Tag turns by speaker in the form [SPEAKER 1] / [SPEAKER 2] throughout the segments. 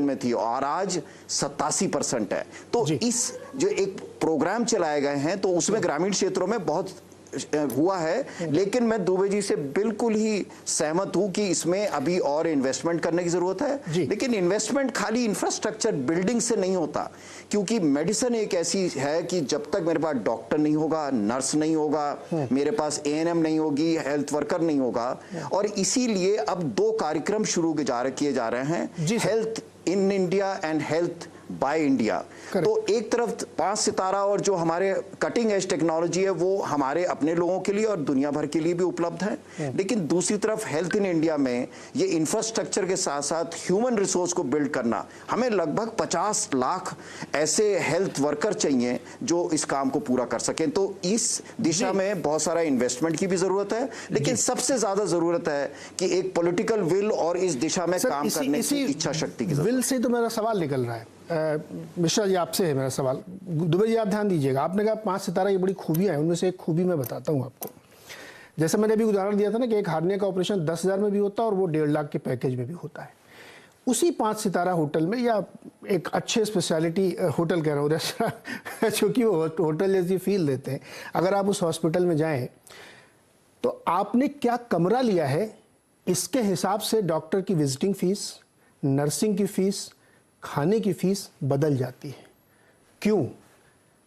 [SPEAKER 1] में थी और आज 87% है। तो इस जो एक प्रोग्राम चलाए गए हैं तो उसमें ग्रामीण क्षेत्रों में बहुत हुआ है, लेकिन मैं दुबे जी से बिल्कुल ही सहमत हूं कि इसमें अभी और इन्वेस्टमेंट करने की जरूरत है। लेकिन इन्वेस्टमेंट खाली इंफ्रास्ट्रक्चर बिल्डिंग से नहीं होता, क्योंकि मेडिसिन एक ऐसी है कि जब तक मेरे पास डॉक्टर नहीं होगा, नर्स नहीं होगा, मेरे पास एएनएम नहीं होगी, हेल्थ वर्कर नहीं होगा, और इसीलिए अब 2 कार्यक्रम शुरू किए जा रहे हैं, health in India and health by India. तो एक तरफ 5 सितारा और जो हमारे कटिंग एज टेक्नोलॉजी है वो हमारे अपने लोगों के लिए और दुनिया भर के लिए भी उपलब्ध है, लेकिन दूसरी तरफ हेल्थ इन इंडिया में ये इंफ्रास्ट्रक्चर के साथ साथ ह्यूमन रिसोर्स को बिल्ड करना, हमें लगभग 50 लाख ऐसे हेल्थ वर्कर चाहिए जो इस काम को पूरा कर सकें। तो इस दिशा में बहुत सारा इन्वेस्टमेंट की भी जरूरत है, लेकिन सबसे ज्यादा जरूरत है कि एक पॉलिटिकल विल और इस दिशा में काम करने की इच्छा शक्ति की जरूरत।
[SPEAKER 2] विल से तो मेरा सवाल निकल रहा है, मिश्रा जी आपसे है मेरा सवाल। दुबे जी आप ध्यान दीजिएगा, आपने कहा 5 सितारा ये बड़ी खूबियां हैं, उनमें से एक खूबी मैं बताता हूं आपको। जैसे मैंने अभी उदाहरण दिया था ना कि एक हार्निया का ऑपरेशन 10,000 में भी होता है और वो 1.5 लाख के पैकेज में भी होता है। उसी 5 सितारा होटल में या एक अच्छे स्पेशलिटी होटल कह रहा हूँ, रेस्टोरेंट, चूंकि वो होटल जैसी फील देते हैं, अगर आप उस हॉस्पिटल में जाएं तो आपने क्या कमरा लिया है इसके हिसाब से डॉक्टर की विजिटिंग फीस, नर्सिंग की फीस, खाने की फीस बदल जाती है। क्यों?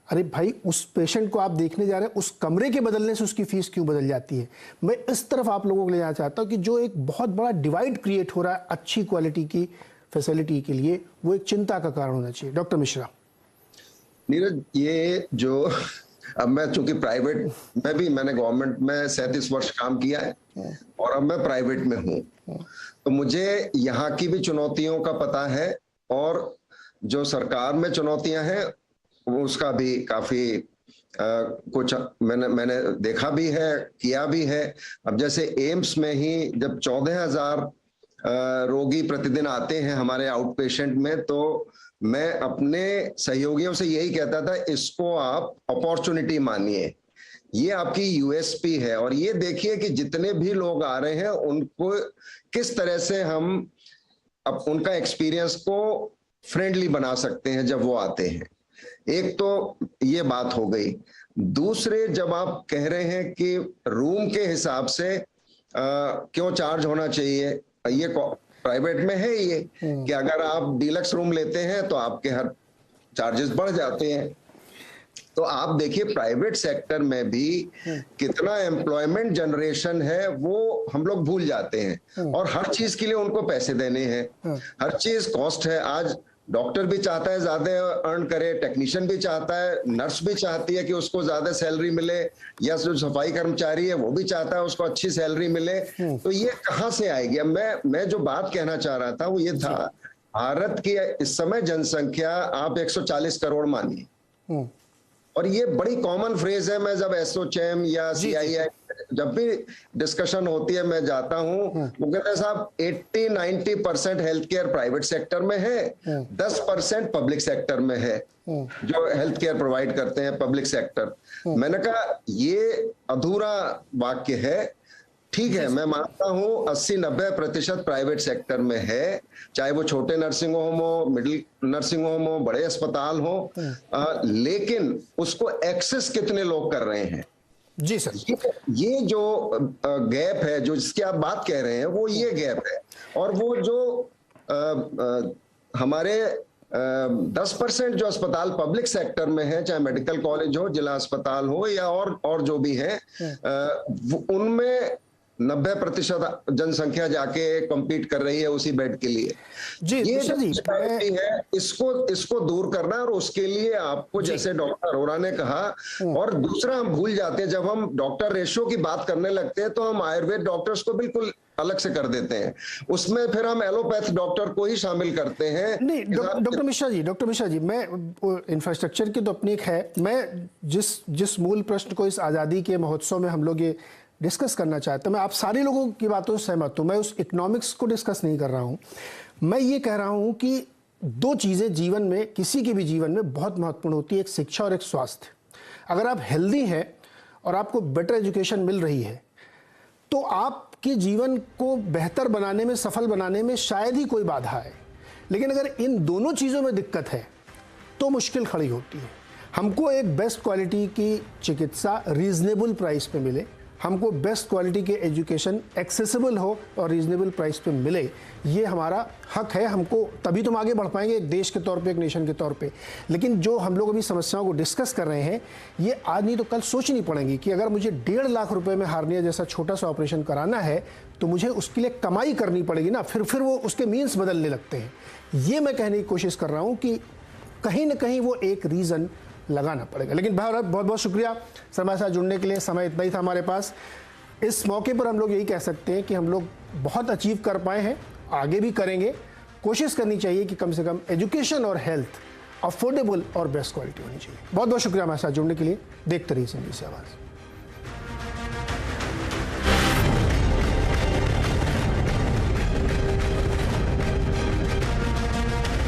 [SPEAKER 2] अरे भाई, उस पेशेंट को आप देखने जा रहे हैं, उस कमरे के बदलने से उसकी फीस क्यों बदल जाती है? मैं इस तरफ आप लोगों को ले जाना चाहता हूं कि जो एक बहुत बड़ा डिवाइड क्रिएट हो रहा है अच्छी क्वालिटी की फैसिलिटी के लिए, वो एक चिंता का कारण होना चाहिए। डॉक्टर मिश्रा।
[SPEAKER 3] नीरज, ये जो अब मैं चूंकि प्राइवेट में भी मैंने गवर्नमेंट में 37 वर्ष काम किया है और अब मैं प्राइवेट में हूँ, तो मुझे यहाँ की भी चुनौतियों का पता है और जो सरकार में चुनौतियां हैं उसका भी काफी कुछ मैंने देखा भी है, किया भी है। अब जैसे एम्स में ही जब 14,000 रोगी प्रतिदिन आते हैं हमारे आउट पेशेंट में, तो मैं अपने सहयोगियों से यही कहता था, इसको आप अपॉर्चुनिटी मानिए, ये आपकी यूएसपी है, और ये देखिए कि जितने भी लोग आ रहे हैं उनको किस तरह से हम अब उनका एक्सपीरियंस को फ्रेंडली बना सकते हैं जब वो आते हैं। एक तो ये बात हो गई। दूसरे, जब आप कह रहे हैं कि रूम के हिसाब से क्यों चार्ज होना चाहिए, ये प्राइवेट में है ये कि अगर आप डीलक्स रूम लेते हैं तो आपके हर चार्जेस बढ़ जाते हैं। तो आप देखिए प्राइवेट सेक्टर में भी कितना एम्प्लॉयमेंट जनरेशन है वो हम लोग भूल जाते हैं, और हर चीज के लिए उनको पैसे देने हैं, हर चीज कॉस्ट है। आज डॉक्टर भी चाहता है ज्यादा अर्न करे, टेक्नीशियन भी चाहता है, नर्स भी चाहती है कि उसको ज्यादा सैलरी मिले, या जो सफाई कर्मचारी है वो भी चाहता है उसको अच्छी सैलरी मिले। तो ये कहाँ से आएगी? अब मैं जो बात कहना चाह रहा था वो ये था, भारत की इस समय जनसंख्या आप 140 करोड़ मानिए, और ये बड़ी कॉमन फ्रेज है। मैं जब एसोचैम या सीआईआई जब भी डिस्कशन होती है मैं जाता हूं, वो कहते हैं साहब 80-90% हेल्थ केयर प्राइवेट सेक्टर में है, 10% पब्लिक सेक्टर में है जो हेल्थ केयर प्रोवाइड करते हैं पब्लिक सेक्टर। मैंने कहा ये अधूरा वाक्य है। ठीक है, मैं मानता हूं 80-90% प्राइवेट सेक्टर में है, चाहे वो छोटे नर्सिंग होम हो, मिडिल नर्सिंग होम हो, बड़े अस्पताल हो, लेकिन उसको एक्सेस कितने लोग कर रहे हैं?
[SPEAKER 2] जी सर,
[SPEAKER 3] ये जो गैप है, जो जिसकी आप बात कह रहे हैं, वो ये गैप है। और वो जो हमारे 10% जो अस्पताल पब्लिक सेक्टर में है, चाहे मेडिकल कॉलेज हो, जिला अस्पताल हो, या और जो भी है, उनमें 90% जनसंख्या जाके compete कर रही है उसी बेड के लिए।
[SPEAKER 2] जी,
[SPEAKER 3] ये जो
[SPEAKER 2] जी,
[SPEAKER 3] है इसको दूर करना, और उसके लिए आपको जैसे डॉक्टर अरोड़ा ने कहा, और दूसरा हम भूल जाते हैं, जब हम डॉक्टर रेशियो की बात करने लगते हैं तो हम आयुर्वेद डॉक्टर्स को बिल्कुल अलग से कर देते हैं, उसमें फिर हम एलोपैथ डॉक्टर को ही शामिल करते हैं।
[SPEAKER 2] नहीं डॉक्टर मिश्रा जी, मैं इंफ्रास्ट्रक्चर की तो अपनी एक है, मैं जिस मूल प्रश्न को इस आज़ादी के महोत्सव में हम लोग ये डिस्कस करना चाहते हैं, मैं आप सारे लोगों की बातों से सहमत हूं, मैं उस इकोनॉमिक्स को डिस्कस नहीं कर रहा हूं। मैं ये कह रहा हूं कि 2 चीज़ें जीवन में, किसी के भी जीवन में बहुत महत्वपूर्ण होती है, एक शिक्षा और एक स्वास्थ्य। अगर आप हेल्दी हैं और आपको बेटर एजुकेशन मिल रही है तो आपके जीवन को बेहतर बनाने में, सफल बनाने में शायद ही कोई बाधा है। लेकिन अगर इन दोनों चीज़ों में दिक्कत है तो मुश्किल खड़ी होती है। हमको एक बेस्ट क्वालिटी की चिकित्सा रीजनेबल प्राइस पे मिले, हमको बेस्ट क्वालिटी के एजुकेशन एक्सेसिबल हो और रीजनेबल प्राइस पे मिले, ये हमारा हक है। हमको तभी तो हम आगे बढ़ पाएंगे एक देश के तौर पे, एक नेशन के तौर पे। लेकिन जो हम लोग अभी समस्याओं को डिस्कस कर रहे हैं, ये आज नहीं तो कल सोचनी पड़ेंगी कि अगर मुझे 1.5 लाख रुपए में हार्निया जैसा छोटा सा ऑपरेशन कराना है तो मुझे उसके लिए कमाई करनी पड़ेगी ना, फिर वो उसके मीन्स बदलने लगते हैं। ये मैं कहने की कोशिश कर रहा हूँ कि कहीं ना कहीं वो एक रीज़न लगाना पड़ेगा। लेकिन बहुत बहुत शुक्रिया सर हमारे साथ जुड़ने के लिए। समय इतना ही था हमारे पास। इस मौके पर हम लोग यही कह सकते हैं कि हम लोग बहुत अचीव कर पाए हैं, आगे भी करेंगे। कोशिश करनी चाहिए कि कम से कम एजुकेशन और हेल्थ अफोर्डेबल और बेस्ट क्वालिटी होनी चाहिए। बहुत बहुत शुक्रिया हमारे साथ जुड़ने के लिए। देखते रहिए संदेश आवाज़।